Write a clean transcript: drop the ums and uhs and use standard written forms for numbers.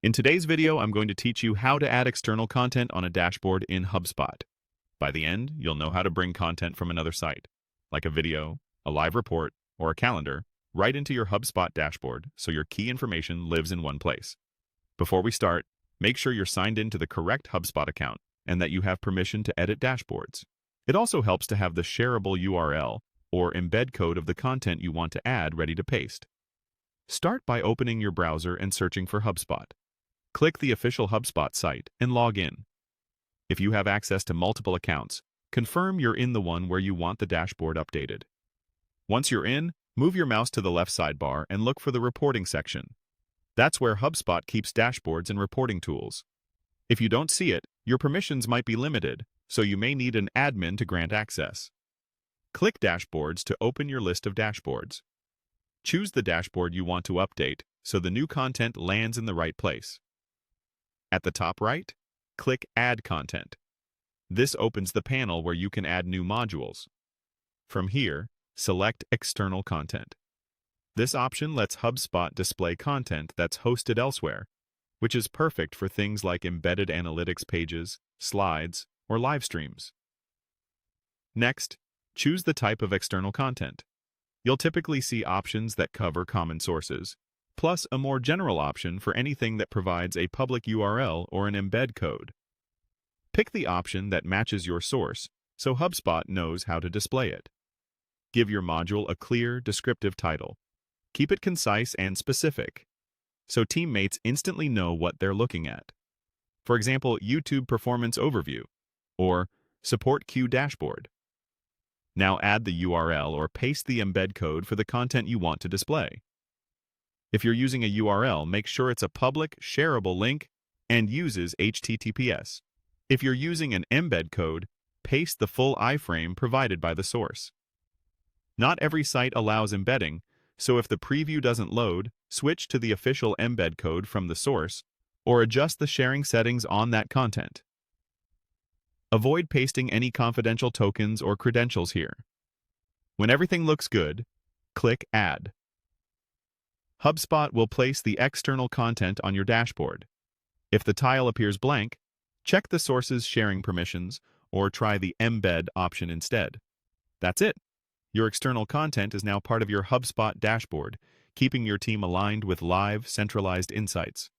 In today's video, I'm going to teach you how to add external content on a dashboard in HubSpot. By the end, you'll know how to bring content from another site, like a video, a live report, or a calendar, right into your HubSpot dashboard so your key information lives in one place. Before we start, make sure you're signed in to the correct HubSpot account and that you have permission to edit dashboards. It also helps to have the shareable URL or embed code of the content you want to add ready to paste. Start by opening your browser and searching for HubSpot. Click the official HubSpot site and log in. If you have access to multiple accounts, confirm you're in the one where you want the dashboard updated. Once you're in, move your mouse to the left sidebar and look for the reporting section. That's where HubSpot keeps dashboards and reporting tools. If you don't see it, your permissions might be limited, so you may need an admin to grant access. Click Dashboards to open your list of dashboards. Choose the dashboard you want to update so the new content lands in the right place. At the top right, click Add Content. This opens the panel where you can add new modules. From here, select External Content. This option lets HubSpot display content that's hosted elsewhere, which is perfect for things like embedded analytics pages, slides, or live streams. Next, choose the type of external content. You'll typically see options that cover common sources, plus a more general option for anything that provides a public URL or an embed code. Pick the option that matches your source so HubSpot knows how to display it. Give your module a clear, descriptive title. Keep it concise and specific, so teammates instantly know what they're looking at. For example, YouTube Performance Overview, or Support Queue Dashboard. Now add the URL or paste the embed code for the content you want to display. If you're using a URL, make sure it's a public, shareable link and uses HTTPS. If you're using an embed code, paste the full iframe provided by the source. Not every site allows embedding, so if the preview doesn't load, switch to the official embed code from the source or adjust the sharing settings on that content. Avoid pasting any confidential tokens or credentials here. When everything looks good, click Add. HubSpot will place the external content on your dashboard. If the tile appears blank, check the source's sharing permissions or try the Embed option instead. That's it. Your external content is now part of your HubSpot dashboard, keeping your team aligned with live, centralized insights.